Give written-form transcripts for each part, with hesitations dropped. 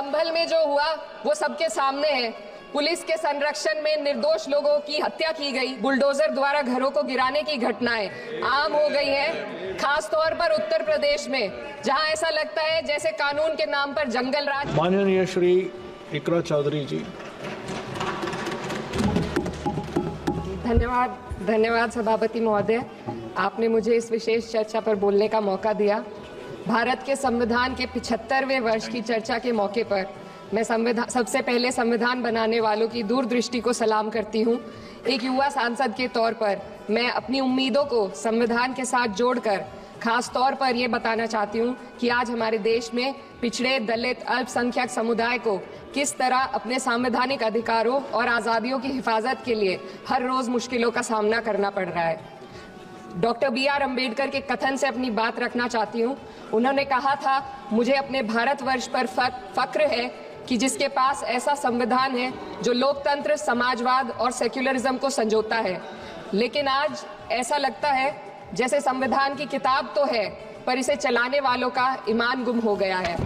संभल में जो हुआ वो सबके सामने है। पुलिस के संरक्षण में निर्दोष लोगों की हत्या की गई, बुलडोजर द्वारा घरों को गिराने की घटनाएं आम हो गई हैं, खास तौर पर उत्तर प्रदेश में, जहां ऐसा लगता है जैसे कानून के नाम पर जंगल राज। माननीय श्री इकरा चौधरी जी। धन्यवाद सभापति महोदय, आपने मुझे इस विशेष चर्चा पर बोलने का मौका दिया। भारत के संविधान के 75वें वर्ष की चर्चा के मौके पर मैं सबसे पहले संविधान बनाने वालों की दूरदृष्टि को सलाम करती हूँ। एक युवा सांसद के तौर पर मैं अपनी उम्मीदों को संविधान के साथ जोड़कर खास तौर पर ये बताना चाहती हूँ कि आज हमारे देश में पिछड़े, दलित, अल्पसंख्यक समुदाय को किस तरह अपने संवैधानिक अधिकारों और आज़ादियों की हिफाजत के लिए हर रोज़ मुश्किलों का सामना करना पड़ रहा है। Doctor B.R. अम्बेडकर के कथन से अपनी बात रखना चाहती हूँ। उन्होंने कहा था, मुझे अपने भारतवर्ष पर फक्र है कि जिसके पास ऐसा संविधान है जो लोकतंत्र, समाजवाद और सेक्युलरिज्म को संजोता है। लेकिन आज ऐसा लगता है जैसे संविधान की किताब तो है, पर इसे चलाने वालों का ईमान गुम हो गया है।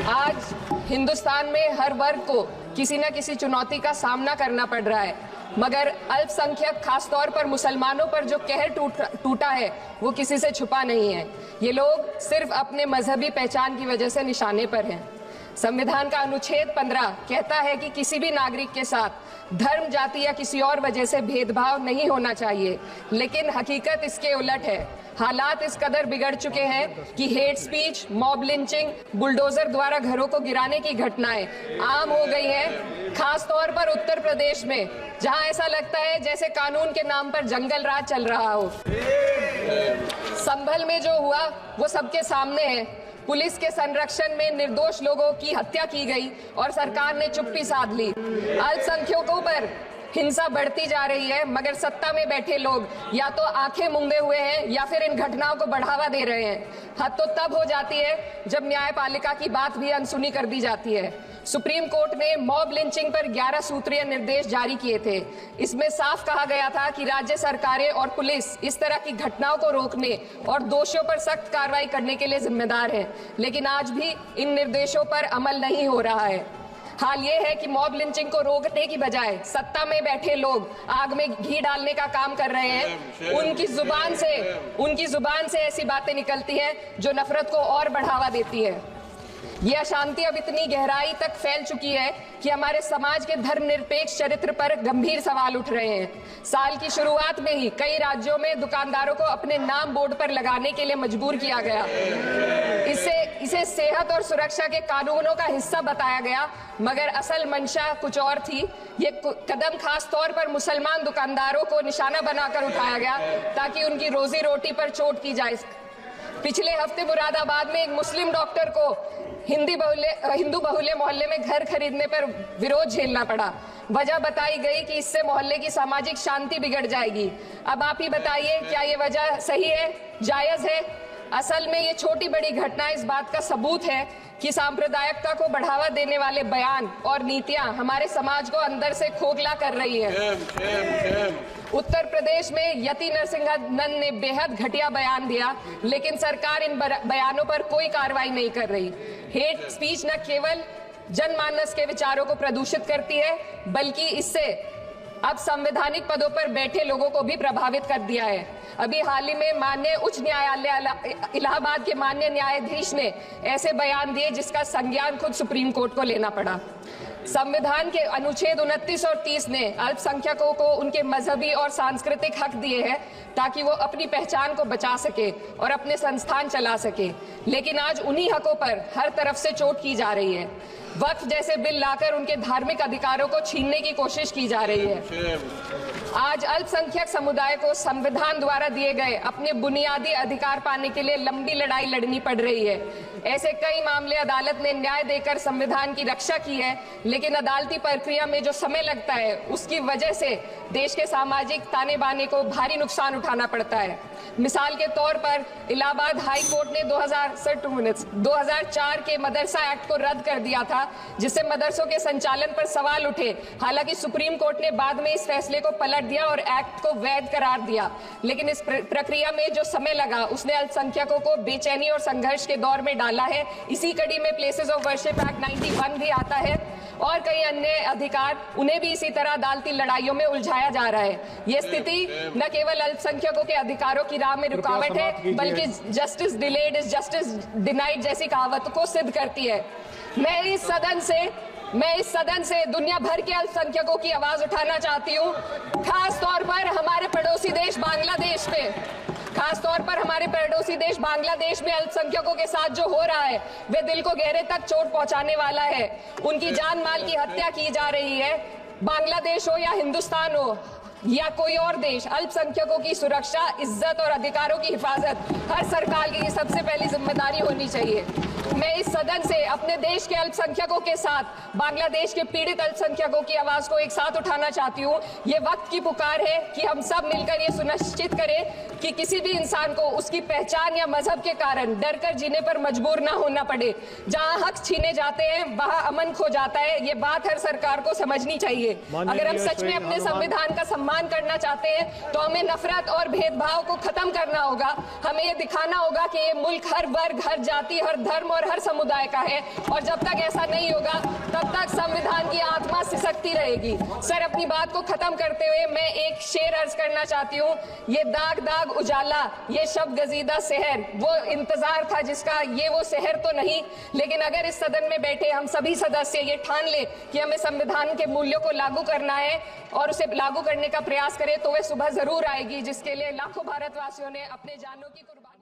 आज हिंदुस्तान में हर वर्ग को किसी न किसी चुनौती का सामना करना पड़ रहा है, मगर अल्पसंख्यक, खासतौर पर मुसलमानों पर जो कहर टूटा है वो किसी से छुपा नहीं है। ये लोग सिर्फ अपने मजहबी पहचान की वजह से निशाने पर हैं। संविधान का अनुच्छेद 15 कहता है कि किसी भी नागरिक के साथ धर्म, जाति या किसी और वजह से भेदभाव नहीं होना चाहिए, लेकिन हकीकत इसके उलट है। हालात इस कदर बिगड़ चुके हैं कि hate speech, mob lynching, bulldozer द्वारा घरों को गिराने की घटनाएं आम हो गई हैं, खास तौर पर उत्तर प्रदेश में, जहां ऐसा लगता है जैसे कानून के नाम पर जंगल राज चल रहा हो। संभल में जो हुआ वो सबके सामने है। पुलिस के संरक्षण में निर्दोष लोगों की हत्या की गई और सरकार ने चुप्पी साध ली। अल्पसंख्यकों पर हिंसा बढ़ती जा रही है, मगर सत्ता में बैठे लोग या तो आंखें मूंदे हुए हैं या फिर इन घटनाओं को बढ़ावा दे रहे हैं। हद तो तब हो जाती है जब न्यायपालिका की बात भी अनसुनी कर दी जाती है। सुप्रीम कोर्ट ने मॉब लिंचिंग पर 11 सूत्रीय निर्देश जारी किए थे। इसमें साफ कहा गया था कि राज्य सरकारें और पुलिस इस तरह की घटनाओं को रोकने और दोषियों पर सख्त कार्रवाई करने के लिए जिम्मेदार है, लेकिन आज भी इन निर्देशों पर अमल नहीं हो रहा है। हाल ये है कि मॉब लिंचिंग को रोकने की बजाय सत्ता में बैठे लोग आग में घी डालने का काम कर रहे हैं। उनकी जुबान से ऐसी बातें निकलती हैं जो नफरत को और बढ़ावा देती है। ये अशांति अब इतनी गहराई तक फैल चुकी है कि हमारे समाज के धर्मनिरपेक्ष चरित्र पर गंभीर सवाल उठ रहे हैं। साल की शुरुआत में ही कई राज्यों में दुकानदारों को अपने नाम बोर्ड पर लगाने के लिए मजबूर किया गया। इसे सेहत और सुरक्षा के कानूनों का हिस्सा बताया गया, मगर असल मंशा कुछ और थी। ये कदम खास तौर पर मुसलमान दुकानदारों को निशाना बनाकर उठाया गया ताकि उनकी रोजी रोटी पर चोट की जाए। पिछले हफ्ते मुरादाबाद में एक मुस्लिम डॉक्टर को हिंदू बहुल्य मोहल्ले में घर खरीदने पर विरोध झेलना पड़ा। वजह बताई गई कि इससे मोहल्ले की सामाजिक शांति बिगड़ जाएगी। अब आप ही बताइए, क्या ये वजह सही है, जायज है? असल में ये छोटी बड़ी घटना इस बात का सबूत है कि सांप्रदायिकता को बढ़ावा देने वाले बयान और नीतियां हमारे समाज को अंदर से खोखला कर रही है। उत्तर प्रदेश में यति नरसिंहन ने बेहद घटिया बयान दिया, लेकिन सरकार इन बयानों पर कोई कार्रवाई नहीं कर रही। हेट स्पीच न केवल जनमानस के विचारों को प्रदूषित करती है, बल्कि इससे अब संवैधानिक पदों पर बैठे लोगों को भी प्रभावित कर दिया है। अभी हाल ही में माननीय उच्च न्यायालय इलाहाबाद के माननीय न्यायाधीश ने ऐसे बयान दिए जिसका संज्ञान खुद सुप्रीम कोर्ट को लेना पड़ा। संविधान के अनुच्छेद 29 और 30 ने अल्पसंख्यकों को उनके मजहबी और सांस्कृतिक हक दिए हैं ताकि वो अपनी पहचान को बचा सके और अपने संस्थान चला सके, लेकिन आज उन्हीं हकों पर हर तरफ से चोट की जा रही है। वक्फ जैसे बिल लाकर उनके धार्मिक अधिकारों को छीनने की कोशिश की जा रही है। आज अल्पसंख्यक समुदाय को संविधान द्वारा दिए गए अपने बुनियादी अधिकार पाने के लिए लंबी लड़ाई लड़नी पड़ रही है। ऐसे कई मामले अदालत ने न्याय देकर संविधान की रक्षा की है, लेकिन अदालती प्रक्रिया में जो समय लगता है उसकी वजह से देश के सामाजिक ताने बाने को भारी नुकसान उठाना पड़ता है। मिसाल के तौर पर इलाहाबाद हाई कोर्ट ने 2004 के मदरसा एक्ट को रद्द कर दिया था, जिससे मदरसों के संचालन पर सवाल उठे। हालांकि सुप्रीम कोर्ट ने बाद में इस फैसले को पलट दिया और एक्ट को वैध करार दिया, लेकिन इस प्रक्रिया में जो समय लगा उसने अल्पसंख्यकों को बेचैनी और संघर्ष के दौर में डाला है। इसी कड़ी में प्लेसेस ऑफ वर्शिप एक्ट 91 भी आता है और कई अन्य अधिकार, उन्हें भी इसी तरह अदालती लड़ाइयों में उलझाया जा रहा है। ये स्थिति न केवल अल्पसंख्यकों के अधिकारों की राह में रुकावट है, बल्कि justice delayed is justice denied जैसी कहावत को सिद्ध करती है। मैं इस सदन से दुनिया भर के अल्पसंख्यकों की आवाज उठाना चाहती हूँ, खास तौर पर हमारे पड़ोसी देश बांग्लादेश में अल्पसंख्यकों के साथ जो हो रहा है वे दिल को गहरे तक चोट पहुंचाने वाला है। उनकी जान माल की हत्या की जा रही है। बांग्लादेश हो या हिंदुस्तान हो या कोई और देश, अल्पसंख्यकों की सुरक्षा, इज्जत और अधिकारों की हिफाजत हर सरकार की सबसे पहली जिम्मेदारी होनी चाहिए। मैं इस सदन से अपने देश के अल्पसंख्यकों के साथ बांग्लादेश के पीड़ित अल्पसंख्यकों की आवाज को एक साथ उठाना चाहती हूँ। ये वक्त की पुकार है कि हम सब मिलकर ये सुनिश्चित करें कि किसी भी इंसान को उसकी पहचान या मजहब के कारण डरकर जीने पर मजबूर ना होना पड़े। जहाँ हक छीने जाते हैं वहाँ अमन खो जाता है। ये बात हर सरकार को समझनी चाहिए। अगर हम सच में अपने संविधान का सम्मान करना चाहते हैं तो हमें नफरत और भेदभाव को खत्म करना होगा। हमें ये दिखाना होगा कि ये मुल्क हर वर्ग, हर जाति, हर धर्म और हर समुदाय का है और जब तक ऐसा नहीं होगा तब तक संविधान की आत्मा सिसकती रहेगी। सर, अपनी बात को खत्म करते हुए मैं एक शेर अर्ज करना चाहती हूँ। ये दाग दाग उजाला, ये शब गजीदा शहर, वो इंतजार था जिसका, ये वो शहर तो नहीं। लेकिन अगर इस सदन में बैठे हम सभी सदस्य ये ठान ले कि हमें संविधान के मूल्यों को लागू करना है और उसे लागू करने का प्रयास करें तो वह सुबह जरूर आएगी, जिसके लिए लाखों भारतवासियों ने अपने जानों की कुर्बानी